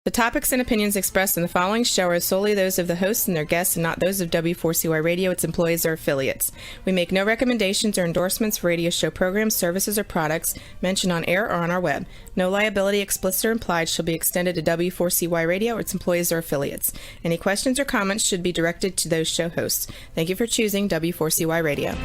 The topics and opinions expressed in the following show are solely those of the hosts and their guests and not those of W4CY Radio, its employees, or affiliates. We make no recommendations or endorsements for radio show programs, services, or products mentioned on air or on our web. No liability, explicit or implied, shall be extended to W4CY Radio or its employees or affiliates. Any questions or comments should be directed to those show hosts. Thank you for choosing W4CY Radio.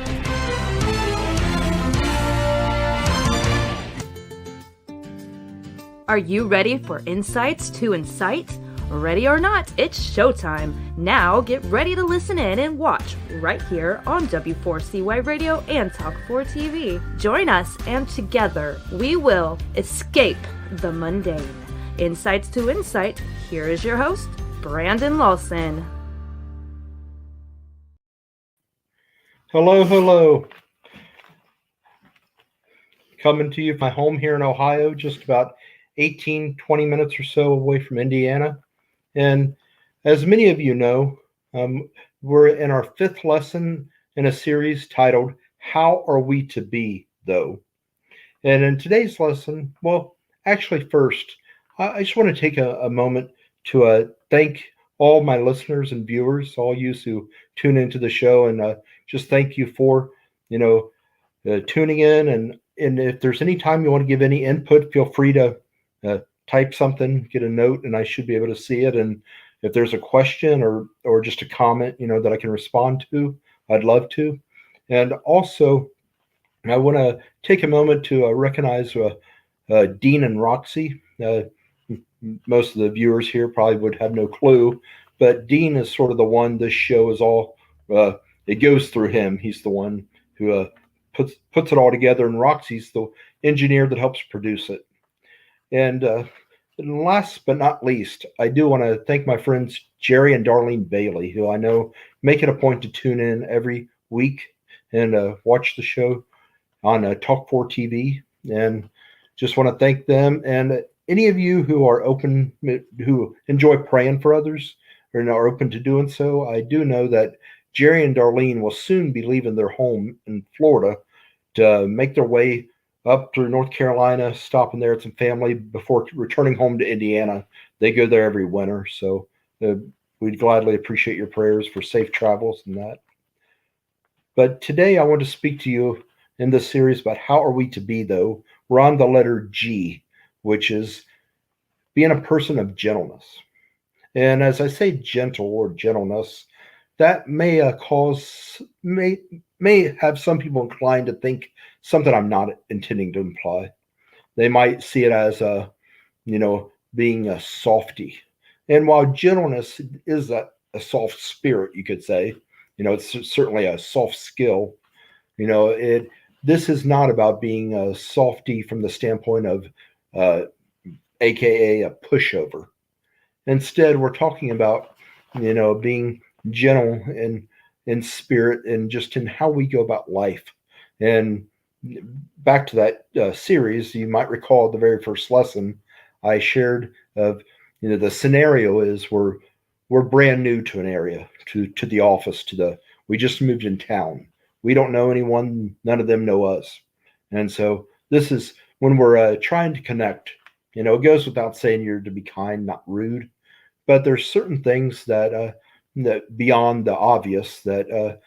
Are you ready for Insights to Incite? Ready or not, it's showtime. Now get ready to listen in and watch right here on W4CY Radio and Talk 4 TV. Join us and together we will escape the mundane. Insights to Incite, here is your host, Brandon Lawson. Hello. Coming to you from my home here in Ohio, just about 18, 20 minutes or so away from Indiana. And as many of you know, we're in our fifth lesson in a series titled, How Are We to Be, Though? And in today's lesson, first, I just want to take a moment to thank all my listeners and viewers, all you who tune into the show, and just thank you for, tuning in. And if there's any time you want to give any input, feel free to type something, get a note, and I should be able to see it. And if there's a question or just a comment, that I can respond to, I'd love to. And also, I want to take a moment to recognize Dean and Roxy. Most of the viewers here probably would have no clue, but Dean is sort of the one this show is all, it goes through him. He's the one who puts it all together, and Roxy's the engineer that helps produce it. And last but not least, I do want to thank my friends Jerry and Darlene Bailey, who I know make it a point to tune in every week and watch the show on Talk 4 TV. And just want to thank them. And any of you who are open, who enjoy praying for others or are open to doing so, I do know that Jerry and Darlene will soon be leaving their home in Florida to make their way up through North Carolina, stopping there at some family before returning home to Indiana. They go there every winter. So we'd gladly appreciate your prayers for safe travels and that. But today I want to speak to you in this series about how are we to be, though. We're on the letter G, which is being a person of gentleness. And as I say gentle or gentleness, that may have some people inclined to think something I'm not intending to imply. They might see it as being a softy. And while gentleness is a soft spirit, you could say, it's certainly a soft skill. This is not about being a softy from the standpoint of, AKA a pushover. Instead, we're talking about, being gentle in spirit and just in how we go about life. And back to that series, you might recall the very first lesson I shared of, the scenario is we're brand new to an area, to the office, we just moved in town. We don't know anyone. None of them know us. And so this is when we're trying to connect, it goes without saying you're to be kind, not rude, but there's certain things that beyond the obvious that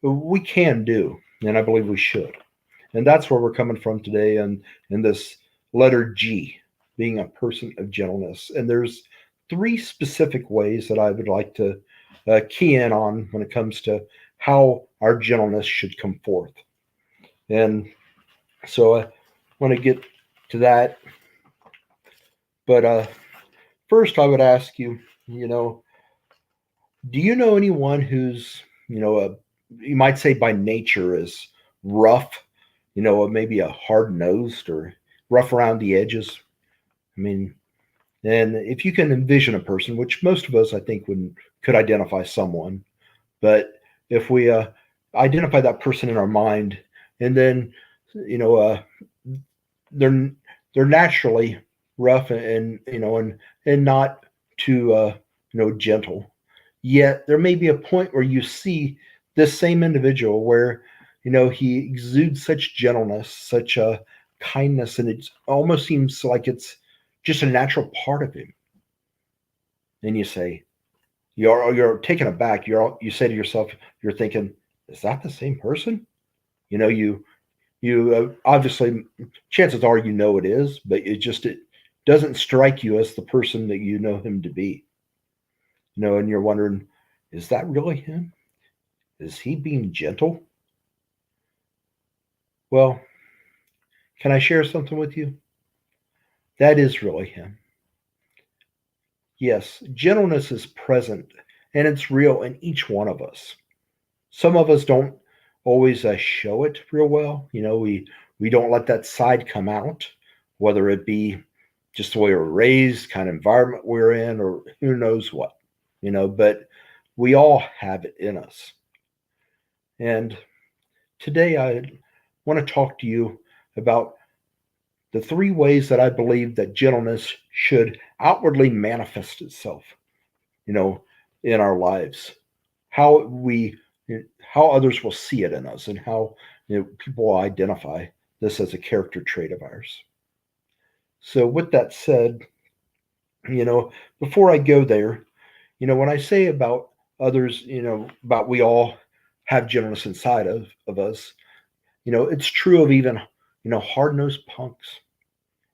we can do, and I believe we should. And that's where we're coming from today in this letter G, being a person of gentleness. And there's three specific ways that I would like to key in on when it comes to how our gentleness should come forth. And so I want to get to that. But first I would ask you, do you know anyone who's, you might say by nature is rough, maybe a hard-nosed or rough around the edges? I mean, and if you can envision a person, which most of us, I think, could identify someone, but if we identify that person in our mind, and then, they're naturally rough and not too, gentle. Yet there may be a point where you see this same individual where, he exudes such gentleness, such kindness, and it almost seems like it's just a natural part of him. and you say, you're taken aback. You say to yourself, you're thinking, is that the same person? You obviously, chances are it is, but it doesn't strike you as the person that you know him to be. And you're wondering, is that really him? Is he being gentle? Well, can I share something with you? That is really him. Yes, gentleness is present and it's real in each one of us. Some of us don't always show it real well. We don't let that side come out, whether it be just the way we're raised, kind of environment we're in, or who knows what. But we all have it in us. And today I want to talk to you about the three ways that I believe that gentleness should outwardly manifest itself, you know, in our lives. How we how others will see it in us and how people will identify this as a character trait of ours. So with that said, you know, before I go there, when I say about others, about we all have gentleness inside of us, it's true of even, hard-nosed punks.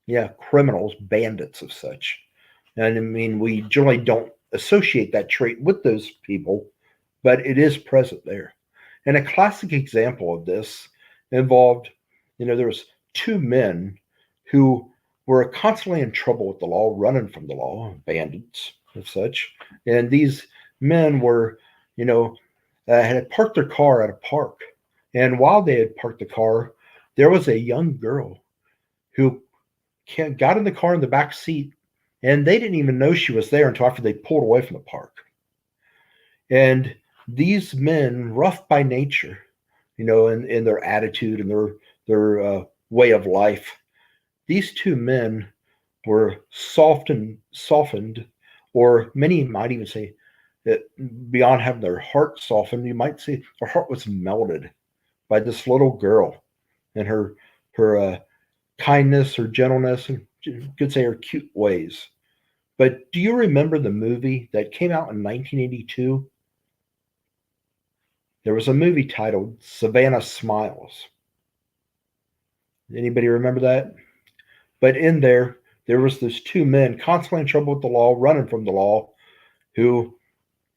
Yeah, criminals, bandits of such. And I mean, we generally don't associate that trait with those people, but it is present there. And a classic example of this involved, there was two men who were constantly in trouble with the law, running from the law, bandits and such. And these men were, had parked their car at a park. And while they had parked the car, there was a young girl who got in the car in the back seat, and they didn't even know she was there until after they pulled away from the park. And these men, rough by nature, in their attitude and their way of life, these two men were softened, or many might even say that beyond having their heart softened, you might say their heart was melted by this little girl and her kindness, her gentleness, and you could say her cute ways. But do you remember the movie that came out in 1982? There was a movie titled Savannah Smiles. Anybody remember that? But in there was those two men constantly in trouble with the law, running from the law, who,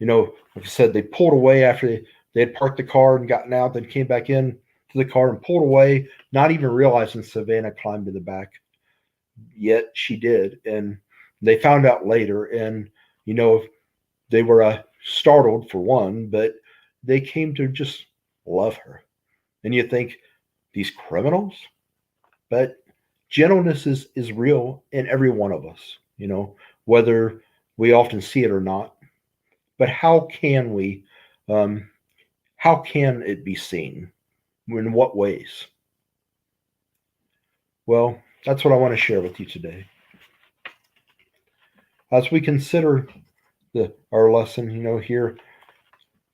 like I said, they pulled away after they had parked the car and gotten out, then came back in to the car and pulled away, not even realizing Savannah climbed to the back. Yet she did. And they found out later, and, they were startled for one, but they came to just love her. And you think, these criminals? But gentleness is real in every one of us, whether we often see it or not. But how can it be seen? In what ways? Well, that's what I want to share with you today. As we consider our lesson, here,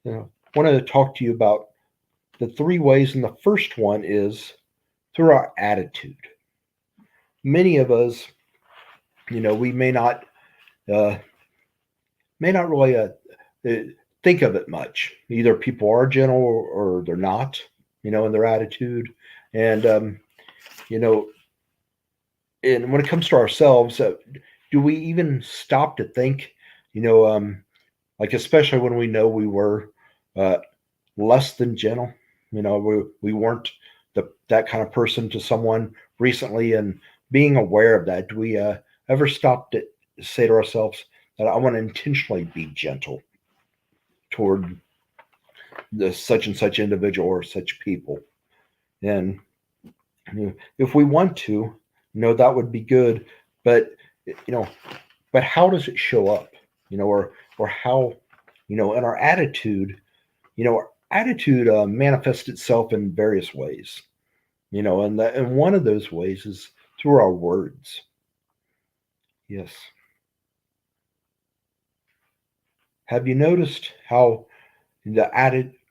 I wanted to talk to you about the three ways, and the first one is through our attitude. Many of us, we may not really think of it much. Either people are gentle or they're not, in their attitude, and and when it comes to ourselves, do we even stop to think, like especially when we know we were less than gentle, we weren't that kind of person to someone recently, and being aware of that, do we ever stop to say to ourselves that I want to intentionally be gentle toward the such and such individual or such people? And if we want to, that would be good. But but how does it show up? Or how, in our attitude, our attitude manifests itself in various ways. And one of those ways is through our words. Yes. Have you noticed how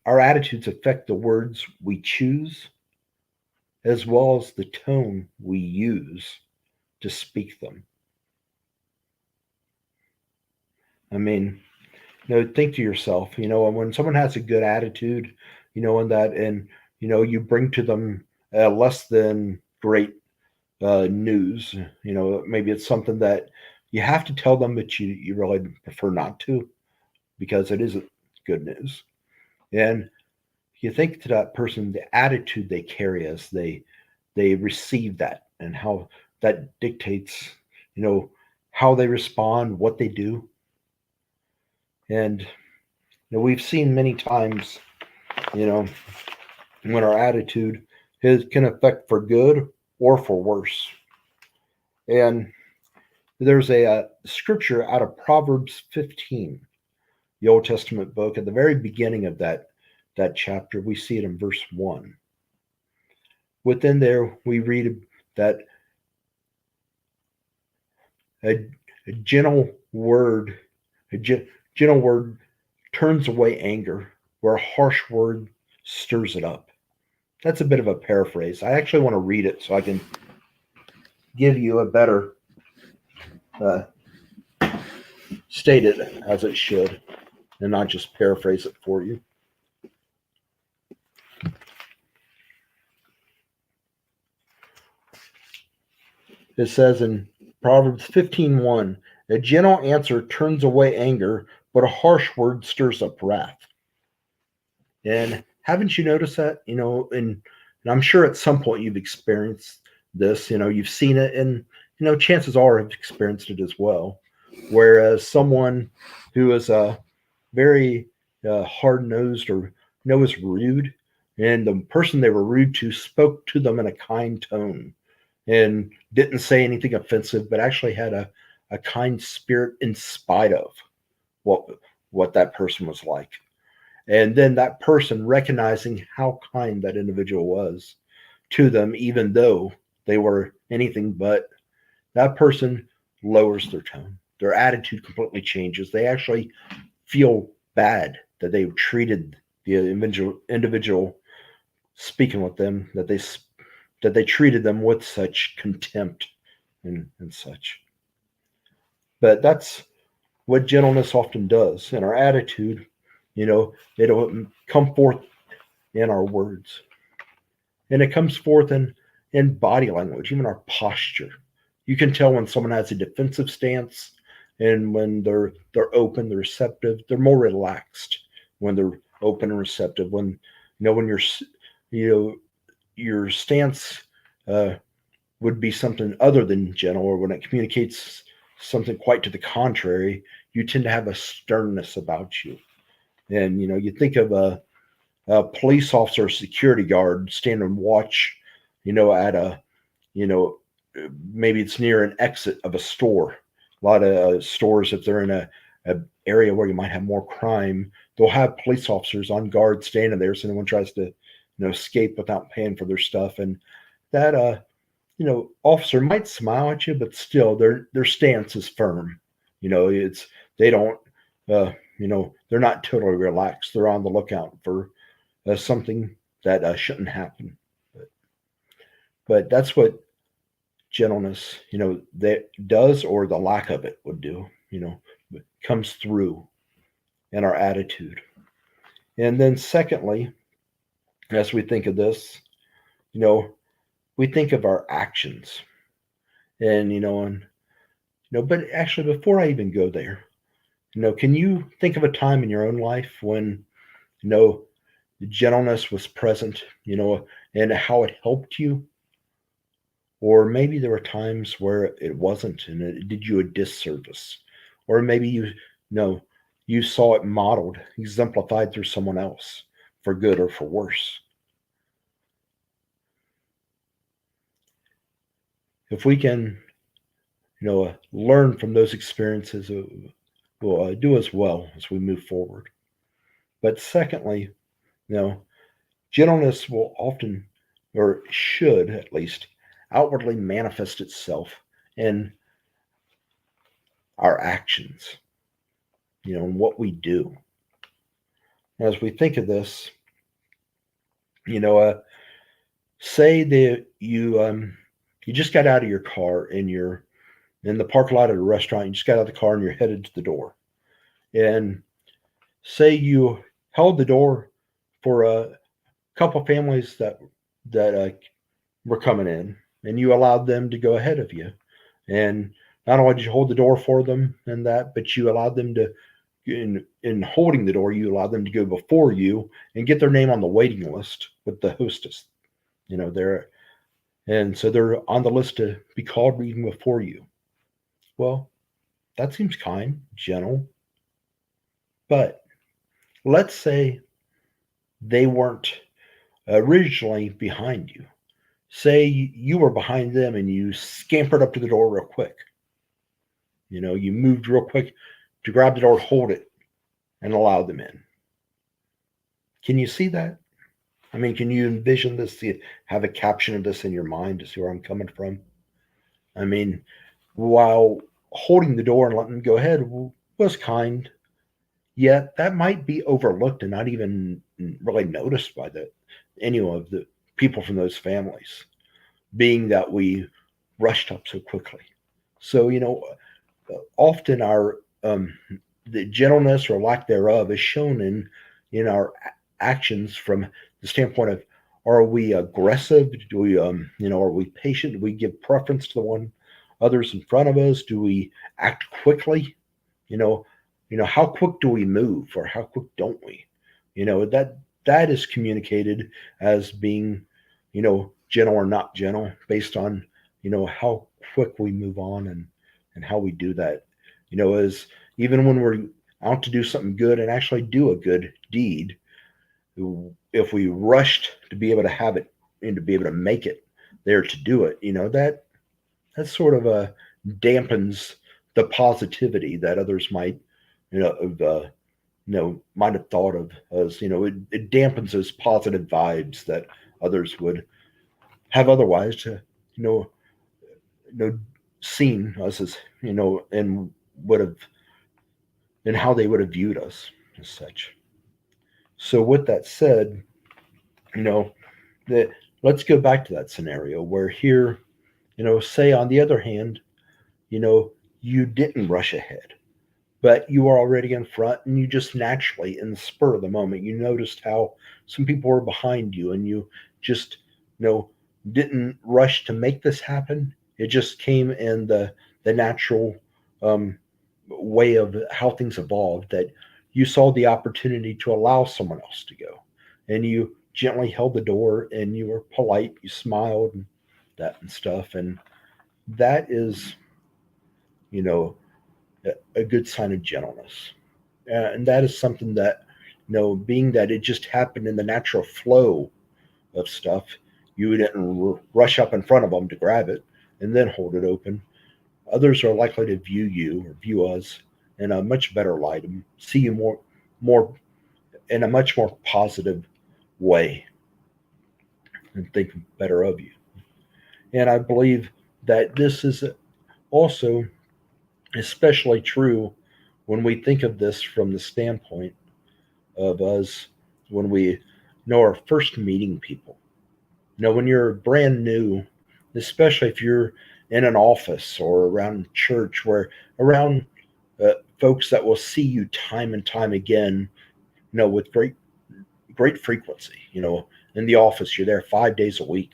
our attitudes affect the words we choose, as well as the tone we use to speak them? I mean, think to yourself, when someone has a good attitude, and you bring to them less than great news, maybe it's something that you have to tell them, but you really prefer not to because it isn't good news. And you think to that person, the attitude they carry as they receive that and how that dictates, how they respond, what they do. And we've seen many times, you know, when our attitude can affect for good or for worse. And there's a scripture out of Proverbs 15, the Old Testament book. At the very beginning of that chapter, we see it in verse 1. Within there, we read that a, a gentle word, gentle word turns away anger, where a harsh word stirs it up. That's a bit of a paraphrase. I actually want to read it so I can give you a better uh, state it as it should and not just paraphrase it for you. It says in Proverbs 15:1, a gentle answer turns away anger, but a harsh word stirs up wrath. And haven't you noticed that? And I'm sure at some point you've experienced this, you've seen it, and chances are have experienced it as well. Whereas someone who is very hard-nosed or is rude, and the person they were rude to spoke to them in a kind tone and didn't say anything offensive, but actually had a kind spirit in spite of what that person was like. And then that person recognizing how kind that individual was to them, even though they were anything but, that person lowers their tone. Their attitude completely changes. They actually feel bad that they treated the individual speaking with them, that they treated them with such contempt and such. But that's what gentleness often does. In our attitude, it'll come forth in our words. And it comes forth in body language, even our posture. You can tell when someone has a defensive stance and when they're open, they're receptive, they're more relaxed when they're open and receptive. When when your stance would be something other than gentle, or when it communicates something quite to the contrary, you tend to have a sternness about you. And you think of a police officer, security guard standing watch, at a, maybe it's near an exit of a store. A lot of stores, if they're in a area where you might have more crime, they'll have police officers on guard standing there so no one tries to, escape without paying for their stuff. And that, officer might smile at you, but still their stance is firm. They don't, they're not totally relaxed. They're on the lookout for something that shouldn't happen. But that's what gentleness, that does, or the lack of it would do, comes through in our attitude. And then secondly, as we think of this, we think of our actions. And, but actually before I even go there, can you think of a time in your own life when, gentleness was present, and how it helped you? Or maybe there were times where it wasn't and it did you a disservice. Or maybe you saw it modeled, exemplified through someone else for good or for worse. If we can, learn from those experiences, we'll do as well as we move forward. But secondly, gentleness will often, or should at least, outwardly manifest itself in our actions, in what we do. As we think of this, say that you just got out of your car and you're in the parking lot at a restaurant. You just got out of the car and you're headed to the door. And say you held the door for a couple families that were coming in, and you allowed them to go ahead of you. And not only did you hold the door for them and that, but you allowed them to, in holding the door, you allowed them to go before you and get their name on the waiting list with the hostess. They're and so they're on the list to be called even before you. Well, that seems kind, gentle. But let's say they weren't originally behind you. Say you were behind them and you scampered up to the door real quick. You moved real quick to grab the door, hold it, and allow them in. Can you see that? I mean, can you envision this? Have a caption of this in your mind to see where I'm coming from? I mean, while holding the door and letting them go ahead was kind, yet that might be overlooked and not even really noticed by any of the people from those families, being that we rushed up so quickly. So, often our the gentleness or lack thereof is shown in our actions from the standpoint of, are we aggressive? Do we are we patient? Do we give preference to the one others in front of us? Do we act quickly? How quick do we move, or how quick don't we? That is communicated as being gentle or not gentle based on how quick we move on and how we do that. As even when we're out to do something good and actually do a good deed, if we rushed to be able to have it and to be able to make it there to do it, that sort of dampens the positivity that others might might have thought of as it dampens those positive vibes that others would have otherwise to you know seen us as and would have and how they would have viewed us as such. So with that said, that let's go back to that scenario where here, say on the other hand, you didn't rush ahead, but you were already in front and you just naturally, in the spur of the moment, you noticed how some people were behind you and you just, didn't rush to make this happen. It just came in the natural um, way of how things evolved, that you saw the opportunity to allow someone else to go. And you gently held the door and you were polite, you smiled and that and stuff. And that is, you know, a good sign of gentleness. And that is something that, being that it just happened in the natural flow of stuff, you didn't rush up in front of them to grab it and then hold it open. Others are likely to view you or view us in a much better light and see you more in a much more positive way and think better of you. And I believe that this is also especially true when we think of this from the standpoint of us when we are first meeting people. When you're brand new, especially if you're in an office or around church, where around folks that will see you time and time again, with great frequency. In the office, you're there 5 days a week.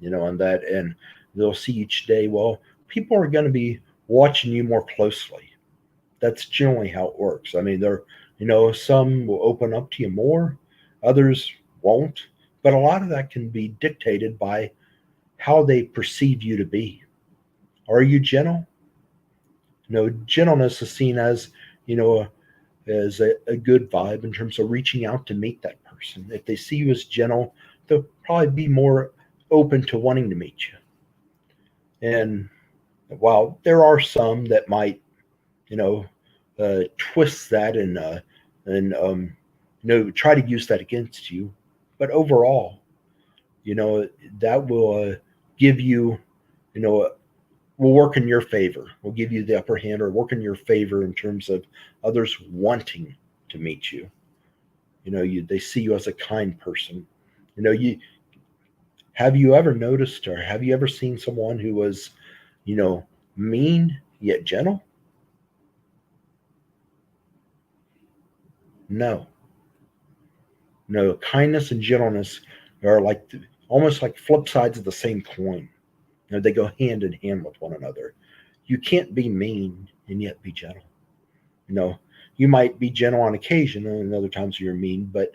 And they'll see each day. Well, people are going to be watching you more closely. That's generally how it works. I mean, some will open up to you more, others won't, but a lot of that can be dictated by how they perceive you to be. Are you gentle? Gentleness is seen as, as a good vibe in terms of reaching out to meet that person. If they see you as gentle, they'll probably be more open to wanting to meet you. And while there are some that might, twist that and try to use that against you, but overall, that will give you, will work in your favor. Will give you the upper hand or work in your favor in terms of others wanting to meet you. They see you as a kind person. Have you ever noticed or have you ever seen someone who was, mean yet gentle? No. No, kindness and gentleness are like almost like flip sides of the same coin. They go hand in hand with one another. You can't be mean and yet be gentle. You know, you might be gentle on occasion, and other times you're mean, but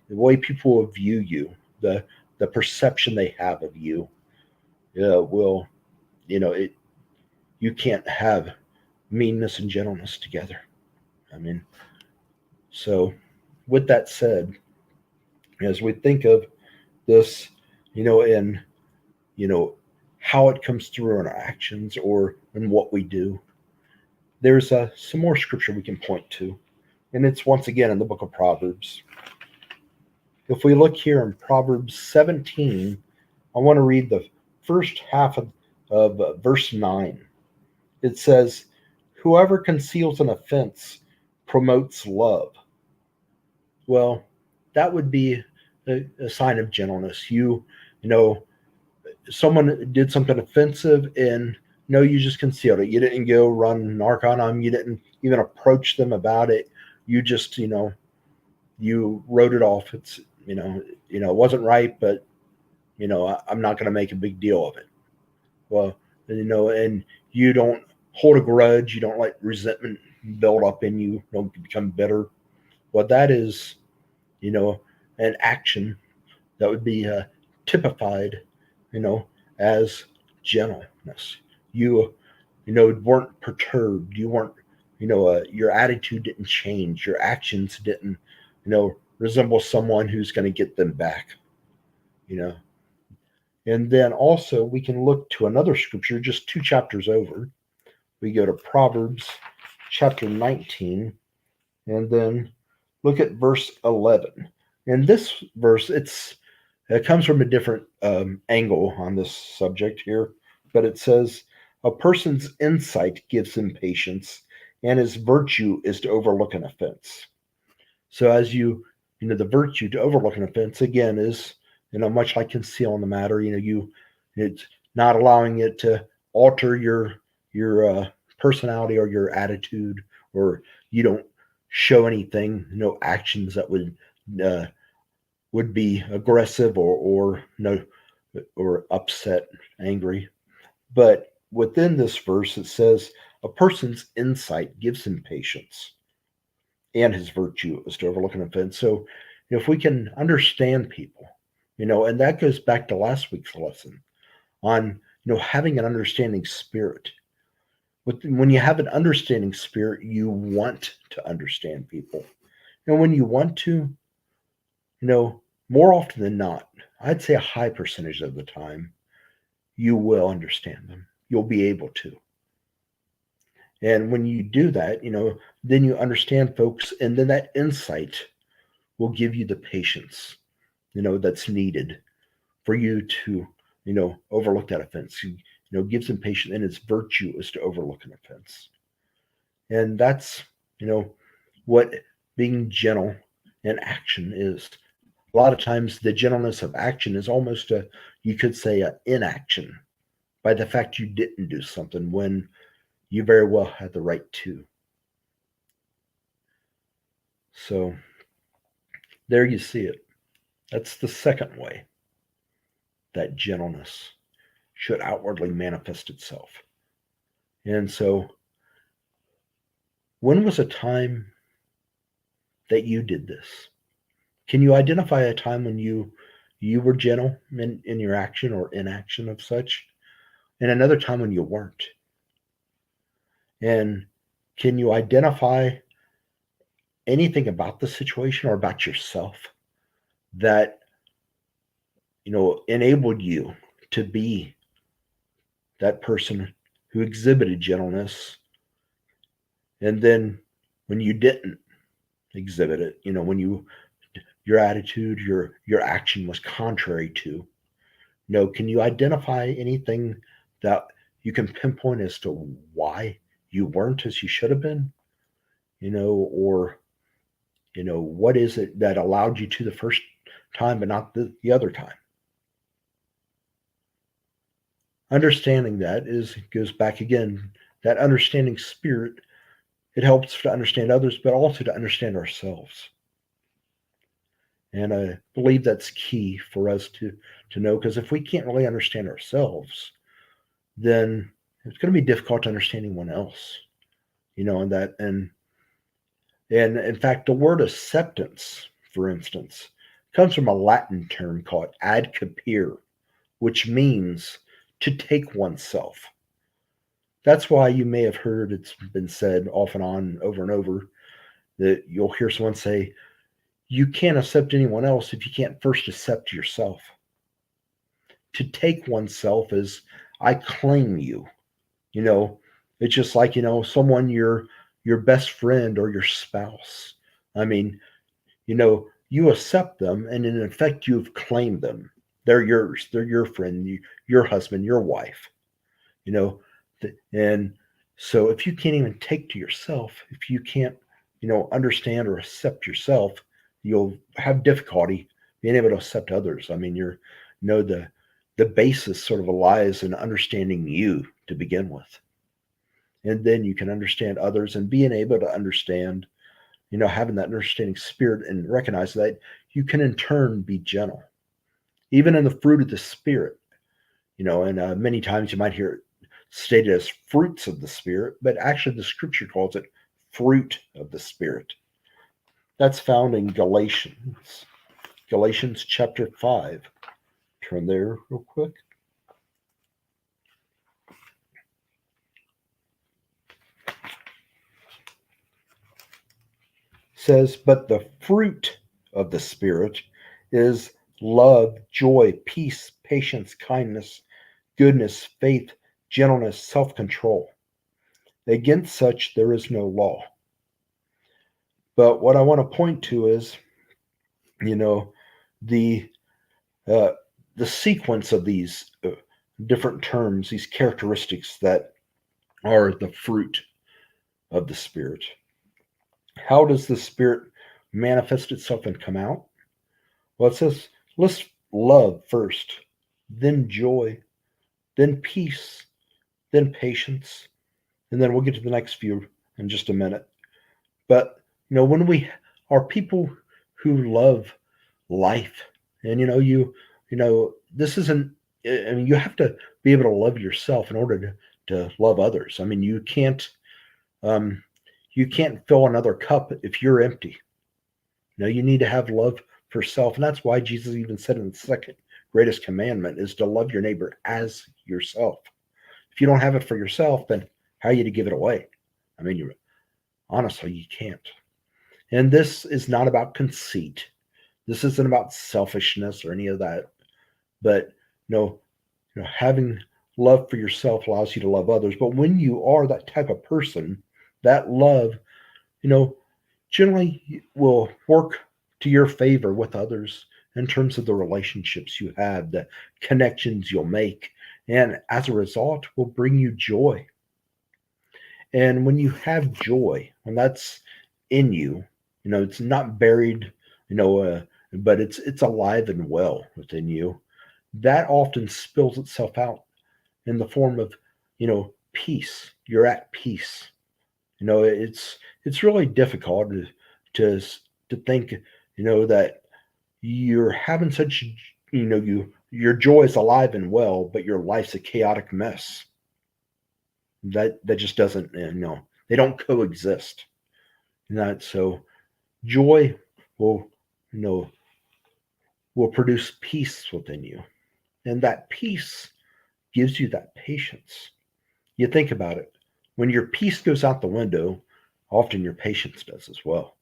the way people will view you, the perception they have of you, will, it. You can't have meanness and gentleness together. I mean, so with that said, as we think of this, and you know how it comes through in our actions or in what we do, there's some more scripture we can point to, and it's once again in the book of Proverbs. If we look here in Proverbs 17, I want to read the first half of verse 9. It says, "Whoever conceals an offense promotes love." Well, that would be a sign of gentleness. You know, someone did something offensive, and no, you just concealed it. You didn't go run narc on them. You didn't even approach them about it. You just, you wrote it off. It's, it wasn't right, but I'm not going to make a big deal of it. Well, and you don't hold a grudge. You don't let resentment build up in you. Don't become bitter. Well, that is, an action that would be typified, as gentleness. You weren't perturbed. You weren't, your attitude didn't change. Your actions didn't, resemble someone who's going to get them back, you know. And then also we can look to another scripture just two chapters over. We go to Proverbs chapter 19 and then look at verse 11. In this verse, it comes from a different angle on this subject here, but it says, "A person's insight gives him patience, and his virtue is to overlook an offense." So as the virtue to overlook an offense again is, much like concealing the matter. It's not allowing it to alter your personality or your attitude, or you don't show anything, no actions that would be aggressive or no or upset, angry. But within this verse, it says a person's insight gives him patience, and his virtue is to overlook an offense. So if we can understand people, and that goes back to last week's lesson on having an understanding spirit. When you have an understanding spirit, you want to understand people, and when you want to, more often than not, I'd say a high percentage of the time, you will understand them. You'll be able to. And when you do that, then you understand folks, and then that insight will give you the patience, that's needed for you to, overlook that offense. Gives them patience, and its virtue is to overlook an offense. And that's, what being gentle in action is. A lot of times the gentleness of action is almost you could say, inaction by the fact you didn't do something when you very well had the right to. So there you see it. That's the second way that gentleness should outwardly manifest itself. And so, when was a time that you did this? Can you identify a time when you were gentle in your action or inaction of such, and another time when you weren't? And can you identify anything about the situation or about yourself that enabled you to be that person who exhibited gentleness, and then when you didn't exhibit it, when your attitude, your action was contrary to? Can you identify anything that you can pinpoint as to why you weren't as you should have been? Or what is it that allowed you to the first time but not the other time? Understanding that goes back again, that understanding spirit, it helps to understand others, but also to understand ourselves. And I believe that's key for us to know, because if we can't really understand ourselves, then it's going to be difficult to understand anyone else. And that and in fact, the word acceptance, for instance, comes from a Latin term called ad capere, which means to take oneself. That's why you may have heard it's been said off and on, over and over, that you'll hear someone say, you can't accept anyone else if you can't first accept yourself. To take oneself is, I claim you. You know, it's just like, someone, your best friend or your spouse. I mean, you accept them, and in effect, you've claimed them. They're yours. They're your friend, your husband, your wife. You know, and so if you can't even take to yourself, if you can't, understand or accept yourself, you'll have difficulty being able to accept others. I mean, the basis sort of lies in understanding you to begin with, and then you can understand others, and being able to understand, having that understanding spirit, and recognize that you can in turn be gentle, even in the fruit of the spirit. And many times you might hear it stated as fruits of the spirit, but actually the scripture calls it fruit of the spirit. That's found in Galatians chapter 5. Turn there real quick. Says, but the fruit of the Spirit is love, joy, peace, patience, kindness, goodness, faith, gentleness, self-control. Against such there is no law. But what I want to point to is, the uh, the sequence of these different terms, these characteristics that are the fruit of the Spirit. How does the Spirit manifest itself and come out? Well, it says, let's love first, then joy, then peace, then patience, and then we'll get to the next few in just a minute. But, when we are people who love life, and, this isn't, I mean, you have to be able to love yourself in order to love others. I mean, you can't fill another cup if you're empty. You need to have love for self. And that's why Jesus even said in the second greatest commandment is to love your neighbor as yourself. If you don't have it for yourself, then how are you to give it away? I mean, honestly, you can't. And this is not about conceit. This isn't about selfishness or any of that. But having love for yourself allows you to love others. But when you are that type of person, that love, generally will work to your favor with others in terms of the relationships you have, the connections you'll make, and as a result will bring you joy. And when you have joy, when that's in you, it's not buried, but it's alive and well within you. That often spills itself out in the form of, peace. You're at peace. It's really difficult to think, that you're having such, your joy is alive and well, but your life's a chaotic mess. That just doesn't, they don't coexist. So joy will, will produce peace within you, and that peace gives you that patience. You think about it. When your peace goes out the window, often your patience does as well.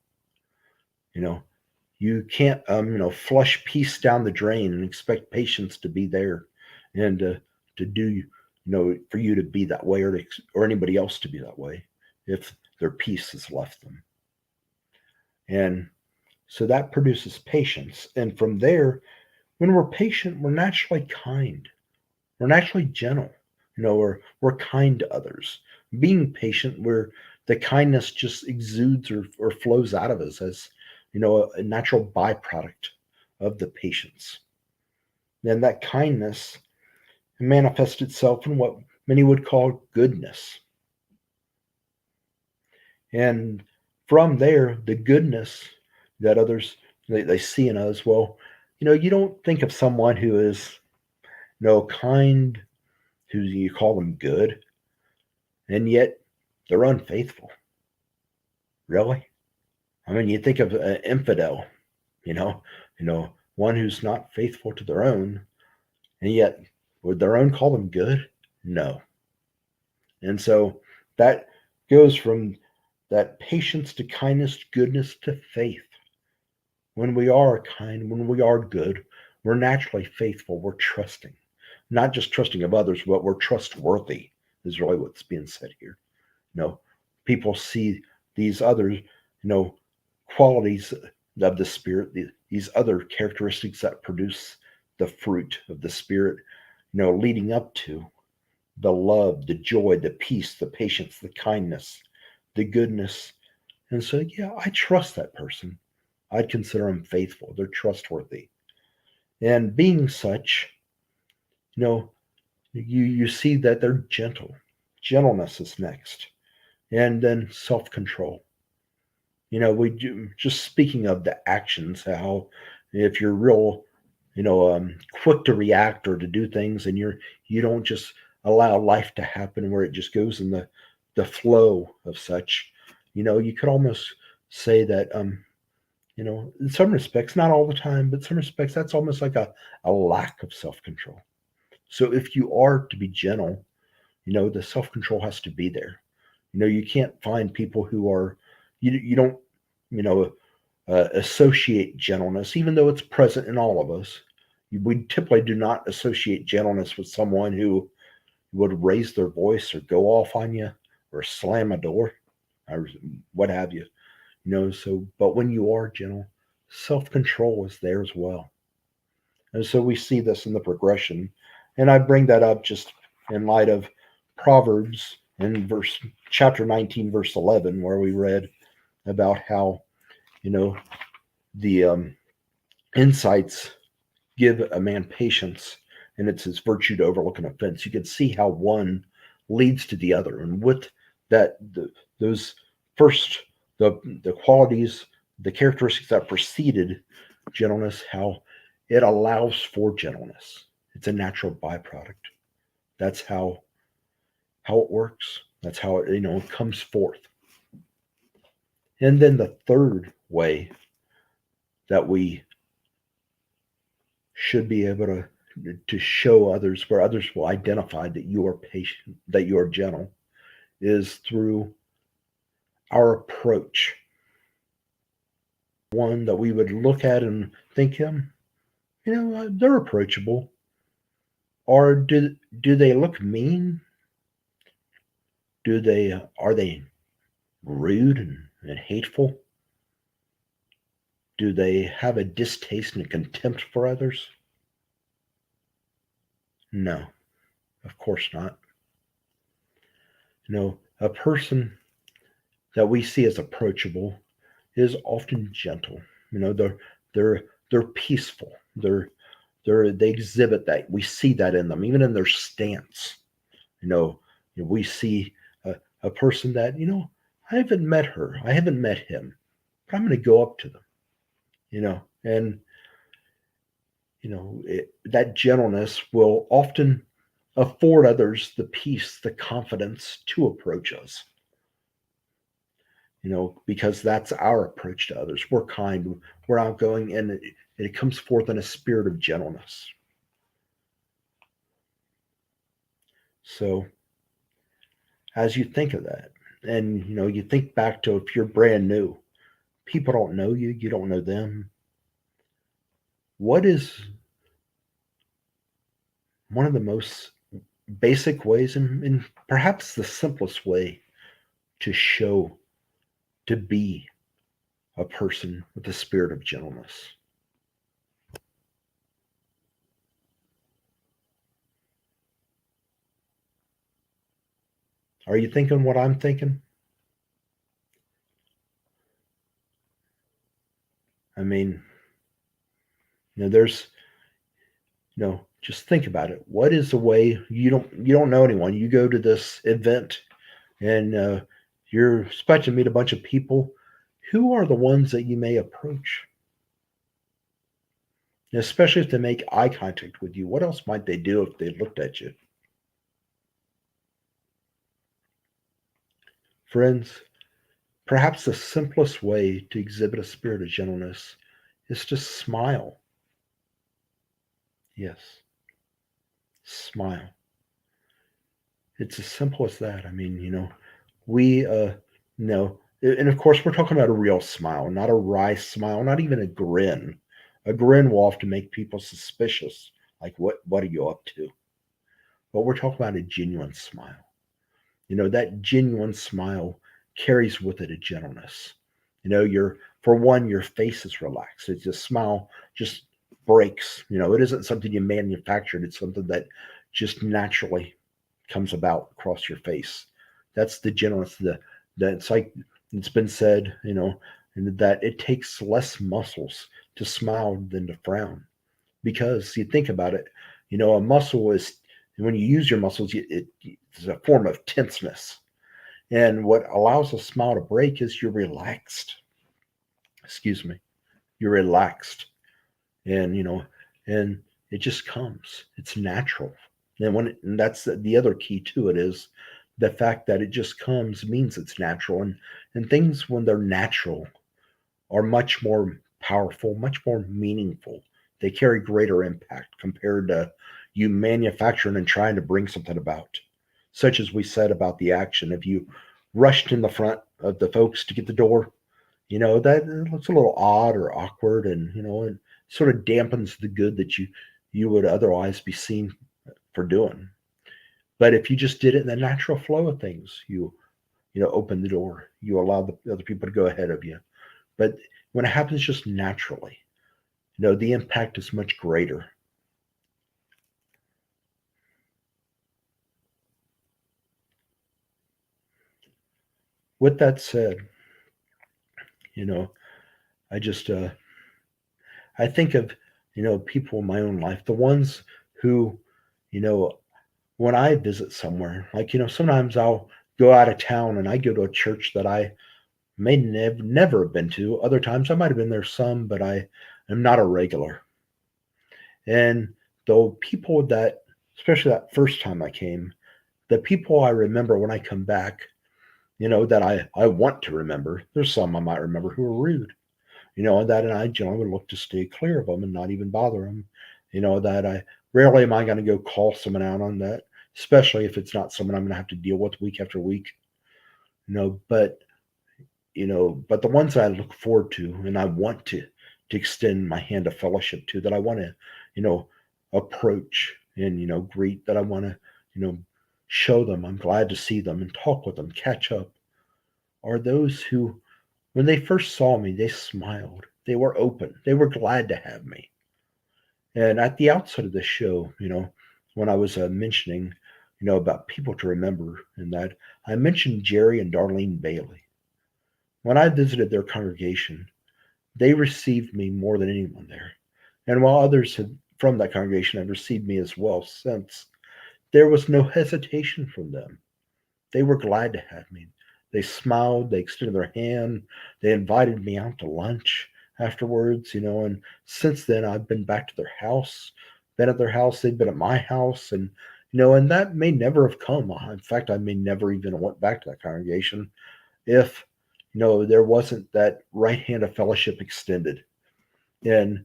You can't, flush peace down the drain and expect patience to be there and to do, for you to be that way, or anybody else to be that way if their peace has left them. And so that produces patience. And from there, when we're patient, we're naturally kind. We're naturally gentle. We're kind to others. Being patient, where the kindness just exudes or flows out of us as, a natural byproduct of the patience. Then that kindness manifests itself in what many would call goodness. And from there, the goodness that others They see in us. Well, you don't think of someone who is, kind, who you call them good, and yet they're unfaithful. Really? I mean, you think of an infidel, you know, one who's not faithful to their own, and yet would their own call them good? No. And so that goes from that patience to kindness, goodness to faith. When we are kind, when we are good, we're naturally faithful. We're trusting, not just trusting of others, but we're trustworthy, is really what's being said here. People see these other, qualities of the Spirit, these other characteristics that produce the fruit of the Spirit, leading up to the love, the joy, the peace, the patience, the kindness, the goodness. And so, yeah, I trust that person. I'd consider them faithful. They're trustworthy. And being such, you see that they're gentle. Gentleness is next. And then self-control. We do, just speaking of the actions, how if you're real, quick to react or to do things, and you don't just allow life to happen where it just goes in the flow of such, you could almost say that, in some respects, not all the time, but some respects, that's almost like a lack of self-control. So if you are to be gentle, the self-control has to be there. You can't find people who are, you don't, associate gentleness, even though it's present in all of us. We typically do not associate gentleness with someone who would raise their voice or go off on you or slam a door or what have you. So, but when you are gentle, self-control is there as well. And so we see this in the progression. And I bring that up just in light of Proverbs in chapter 19, verse 11, where we read about how, the insights give a man patience, and it's his virtue to overlook an offense. You can see how one leads to the other. And with that, those first, the qualities, the characteristics that preceded gentleness, how it allows for gentleness. It's a natural byproduct. That's how it works. That's how it comes forth. And then the third way that we should be able to show others, where others will identify that you are patient, that you are gentle, is through our approach. One that we would look at and think, they're approachable. Or do they look mean? Are they rude and hateful? Do they have a distaste and a contempt for others? No, of course not. A person that we see as approachable is often gentle. They're peaceful. They exhibit that. We see that in them, even in their stance. We see a person that I haven't met her, I haven't met him, but I'm going to go up to them. And that gentleness will often afford others the peace, the confidence to approach us. Because that's our approach to others. We're kind, we're outgoing, and it comes forth in a spirit of gentleness. So, as you think of that, and you think back to if you're brand new, people don't know you, you don't know them. What is one of the most basic ways, and perhaps the simplest way to be a person with the spirit of gentleness? Are you thinking what I'm thinking? I mean, there's, just think about it. What is the way you don't know anyone? You go to this event and you're expecting to meet a bunch of people. Who are the ones that you may approach? especially if they make eye contact with you. What else might they do if they looked at you? Friends, perhaps the simplest way to exhibit a spirit of gentleness is to smile. Yes, smile. It's as simple as that. I mean, we, know, and of course, we're talking about a real smile, not a wry smile, not even a grin. A grin will often make people suspicious, like, what are you up to? But we're talking about a genuine smile. That genuine smile carries with it a gentleness. For one, your face is relaxed. It's a smile just breaks. It isn't something you manufactured. It's something that just naturally comes about across your face. That's the gentleness. That's like it's been said, that it takes less muscles to smile than to frown. Because you think about it, a muscle is when you use your muscles, it's a form of tenseness. And what allows a smile to break is you're relaxed. Excuse me. You're relaxed. And it just comes. It's natural. And that's the other key to it is the fact that it just comes means it's natural. And things when they're natural are much more powerful, much more meaningful. They carry greater impact compared to you manufacturing and trying to bring something about. Such as we said about the action. If you rushed in the front of the folks to get the door, that looks a little odd or awkward, and it sort of dampens the good that you would otherwise be seen for doing. But if you just did it in the natural flow of things, you open the door, you allow the other people to go ahead of you. But when it happens just naturally, the impact is much greater. With that said, you know, I just I think of people in my own life, the ones who, you know, when I visit somewhere, like sometimes I'll go out of town and I go to a church that I may never have been to. Other times I might have been there some, but I am not a regular. And the people that, especially that first time I came, the people I remember when I come back, that I want to remember. There's some I might remember who are rude, and that and I generally would look to stay clear of them and not even bother them. That I rarely am I going to go call someone out on that, especially if it's not someone I'm going to have to deal with week after week. But but the ones I look forward to and I want to extend my hand of fellowship to, that I want to, approach and greet, that I want to, show them I'm glad to see them and talk with them, catch up, are those who, when they first saw me, they smiled. They were open. They were glad to have me. And at the outset of the show, when I was mentioning, about people to remember, and that I mentioned Jerry and Darlene Bailey. When I visited their congregation, they received me more than anyone there. And while others from that congregation have received me as well since, there was no hesitation from them. They were glad to have me. They smiled, they extended their hand, they invited me out to lunch afterwards, and since then I've been back to their house, been at their house, they've been at my house, and and that may never have come. In fact, I may never even went back to that congregation if there wasn't that right hand of fellowship extended. And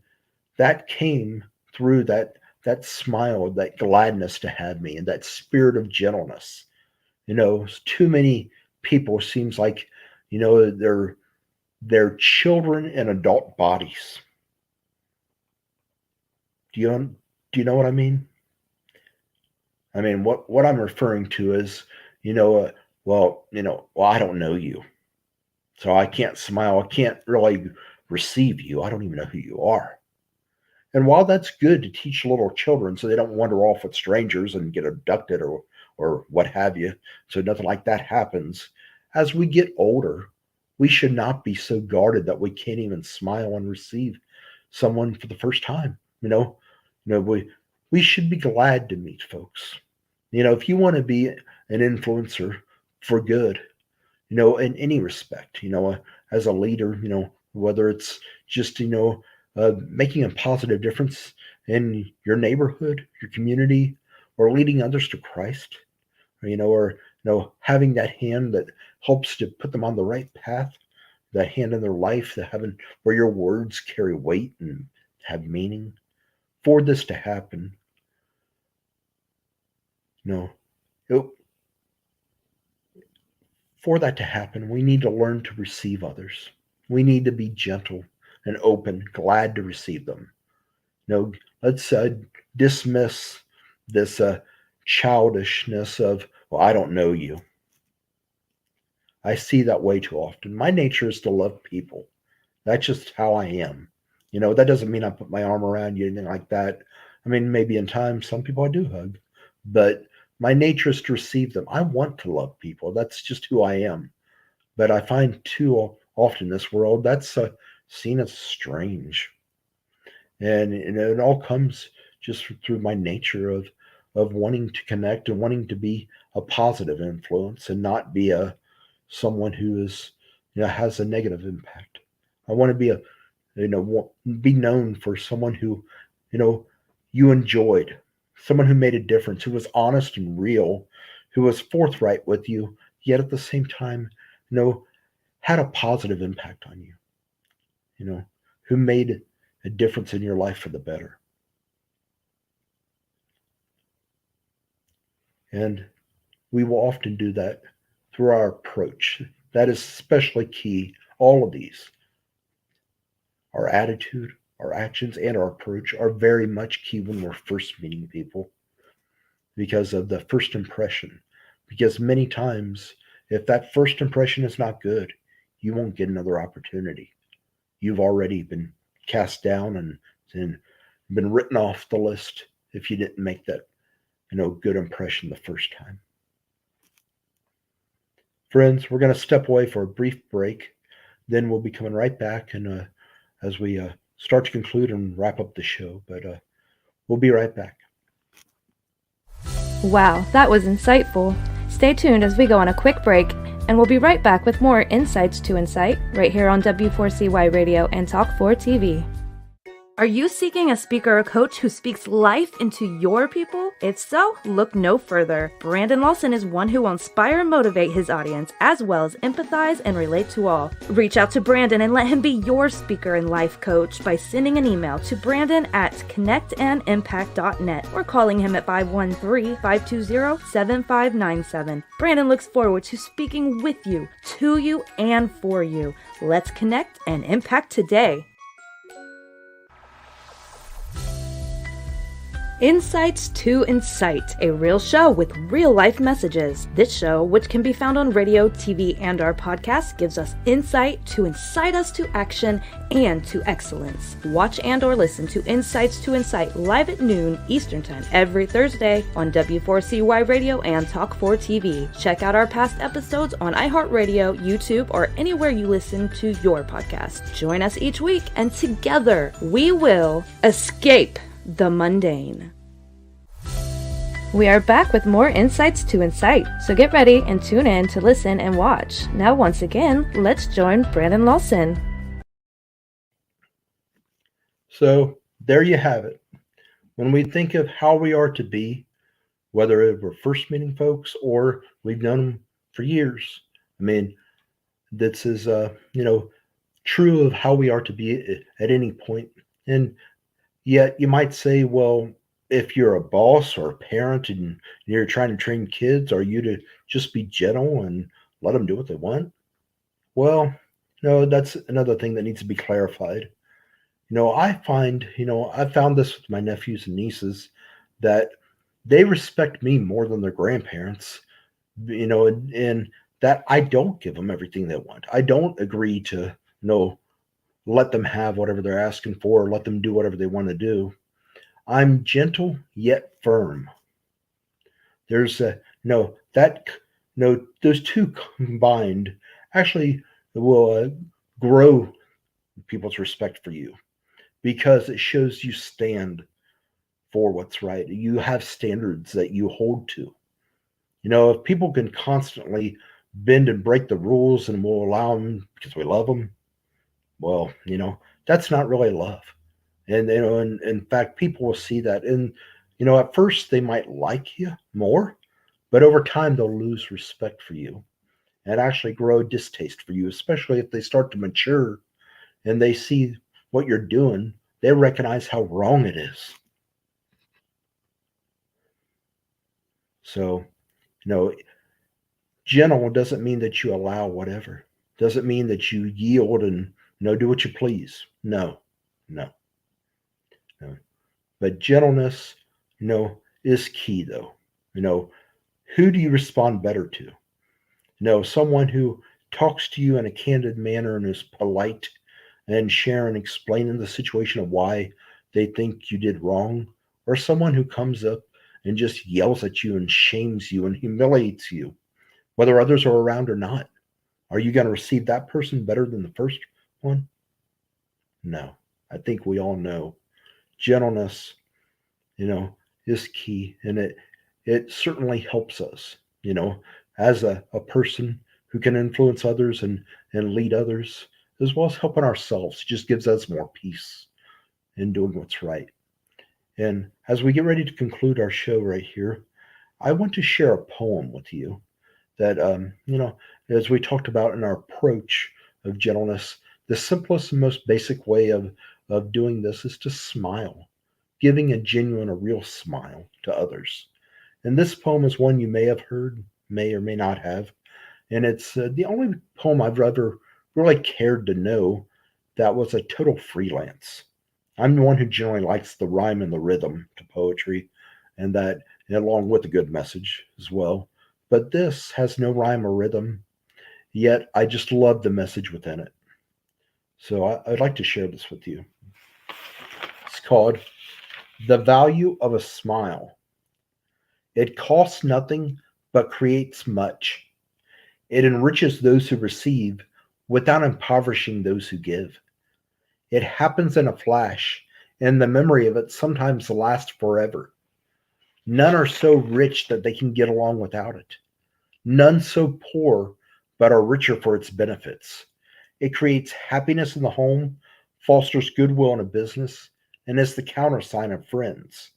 that came through that smile, that gladness to have me, and that spirit of gentleness. Too many people seems like, they're children in adult bodies. Do you do you know what I mean? I mean, what I'm referring to is, well, I don't know you, so I can't smile. I can't really receive you. I don't even know who you are. And while that's good to teach little children so they don't wander off with strangers and get abducted or what have you, so nothing like that happens, as we get older, we should not be so guarded that we can't even smile and receive someone for the first time. We should be glad to meet folks. If you want to be an influencer for good, in any respect, as a leader, whether it's just, making a positive difference in your neighborhood, your community, or leading others to Christ, or having that hand that helps to put them on the right path, that hand in their life, that having where your words carry weight and have meaning. For this to happen, you know, it, for that to happen, we need to learn to receive others. We need to be gentle and open, glad to receive them. Let's dismiss this childishness of, well, I don't know you. I see that way too often. My nature is to love people. That's just how I am. That doesn't mean I put my arm around you, anything like that. I mean, maybe in time, some people I do hug, but my nature is to receive them. I want to love people. That's just who I am. But I find too often in this world that's seen as strange, and it all comes just through my nature of wanting to connect and wanting to be a positive influence and not be someone who is has a negative impact. I want to be be known for someone who you enjoyed, someone who made a difference, who was honest and real, who was forthright with you, yet at the same time had a positive impact on you, who made a difference in your life for the better. And we will often do that through our approach. That is especially key. All of these, our attitude, our actions, and our approach are very much key when we're first meeting people because of the first impression. Because many times, if that first impression is not good, you won't get another opportunity. You've already been cast down and been written off the list if you didn't make that good impression the first time. Friends, we're going to step away for a brief break. Then we'll be coming right back and as we start to conclude and wrap up the show. But we'll be right back. Wow, that was insightful. Stay tuned as we go on a quick break, and we'll be right back with more Insights to Incite right here on W4CY Radio and Talk 4 TV. Are you seeking a speaker or coach who speaks life into your people? If so, look no further. Brandon Lawson is one who will inspire and motivate his audience, as well as empathize and relate to all. Reach out to Brandon and let him be your speaker and life coach by sending an email to brandon@connectandimpact.net or calling him at 513-520-7597. Brandon looks forward to speaking with you, to you, and for you. Let's connect and impact today. Insights to Incite, a real show with real-life messages. This show, which can be found on radio, TV, and our podcast, gives us insight to incite us to action and to excellence. Watch and or listen to Insights to Incite live at noon Eastern Time every Thursday on W4CY Radio and Talk 4 TV. Check out our past episodes on iHeartRadio, YouTube, or anywhere you listen to your podcast. Join us each week, and together we will escape the mundane. We are back with more Insights to Incite, so get ready and tune in to listen and watch. Now once again, let's join Brandon Lawson. So there you have it. When we think of how we are to be, whether we're first meeting folks or we've known them for years, I mean, this is true of how we are to be at any point. And yet you might say, well, if you're a boss or a parent and you're trying to train kids, are you to just be gentle and let them do what they want? Well, no, that's another thing that needs to be clarified. I found this with my nephews and nieces, that they respect me more than their grandparents, and that I don't give them everything they want. I don't agree to, let them have whatever they're asking for, or let them do whatever they want to do. I'm gentle yet firm. There's those two combined actually will grow people's respect for you, because it shows you stand for what's right. You have standards that you hold to. If people can constantly bend and break the rules and we'll allow them because we love them, well, that's not really love. And and in fact, people will see that, and at first they might like you more, but over time they'll lose respect for you and actually grow a distaste for you, especially if they start to mature and they see what you're doing. They recognize how wrong it is. So, you know, gentle doesn't mean that you allow whatever. Doesn't mean that you yield and do what you please. No, no, no. But gentleness, is key though. Who do you respond better to? Someone who talks to you in a candid manner and is polite and sharing, explaining the situation of why they think you did wrong, or someone who comes up and just yells at you and shames you and humiliates you, whether others are around or not. Are you going to receive that person better than the first one? No. I think we all know gentleness, is key, and it certainly helps us, as a person who can influence others and lead others, as well as helping ourselves. It just gives us more peace in doing what's right. And as we get ready to conclude our show right here, I want to share a poem with you that, as we talked about in our approach of gentleness, the simplest and most basic way of doing this is to smile, giving a genuine, a real smile to others. And this poem is one you may have heard, may or may not have. And it's the only poem I've ever really cared to know that was a total freelance. I'm the one who generally likes the rhyme and the rhythm to poetry, and that, and along with a good message as well. But this has no rhyme or rhythm, yet I just love the message within it. So I'd like to share this with you. It's called The Value of a Smile. It costs nothing but creates much. It enriches those who receive without impoverishing those who give. It happens in a flash, and the memory of it sometimes lasts forever. None are so rich that they can get along without it. None so poor but are richer for its benefits. It creates happiness in the home, fosters goodwill in a business, and is the countersign of friends.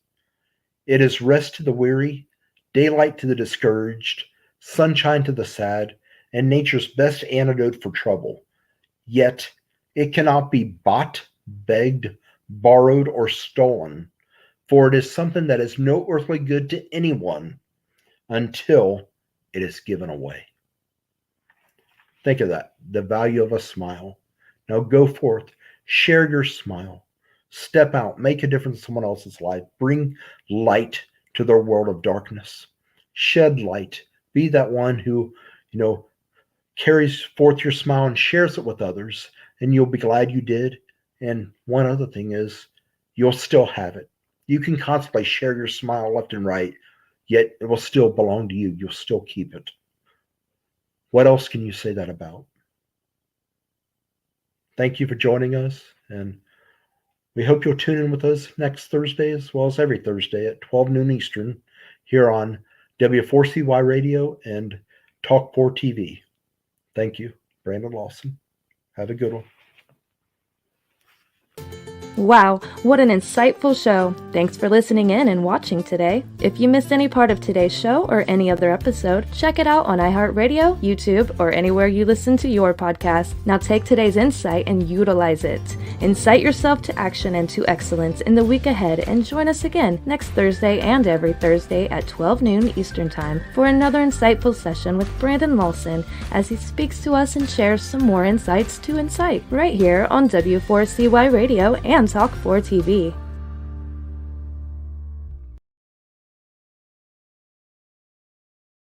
It is rest to the weary, daylight to the discouraged, sunshine to the sad, and nature's best antidote for trouble. Yet, it cannot be bought, begged, borrowed, or stolen, for it is something that is no earthly good to anyone until it is given away. Think of that, the value of a smile. Now go forth, share your smile, step out, make a difference in someone else's life, bring light to their world of darkness, shed light, be that one who, carries forth your smile and shares it with others, and you'll be glad you did. And one other thing is, you'll still have it. You can constantly share your smile left and right, yet it will still belong to you. You'll still keep it. What else can you say that about? Thank you for joining us, and we hope you'll tune in with us next Thursday, as well as every Thursday at 12 noon Eastern, here on W4CY Radio and Talk 4 TV. Thank you, Brandon Lawson. Have a good one. Wow, what an insightful show. Thanks for listening in and watching today. If you missed any part of today's show or any other episode, check it out on iHeartRadio, YouTube, or anywhere you listen to your podcast. Now take today's insight and utilize it. Incite yourself to action and to excellence in the week ahead, and join us again next Thursday and every Thursday at 12 noon Eastern Time for another insightful session with Brandon Lawson as he speaks to us and shares some more insights to incite right here on W4CY Radio and Talk 4 TV.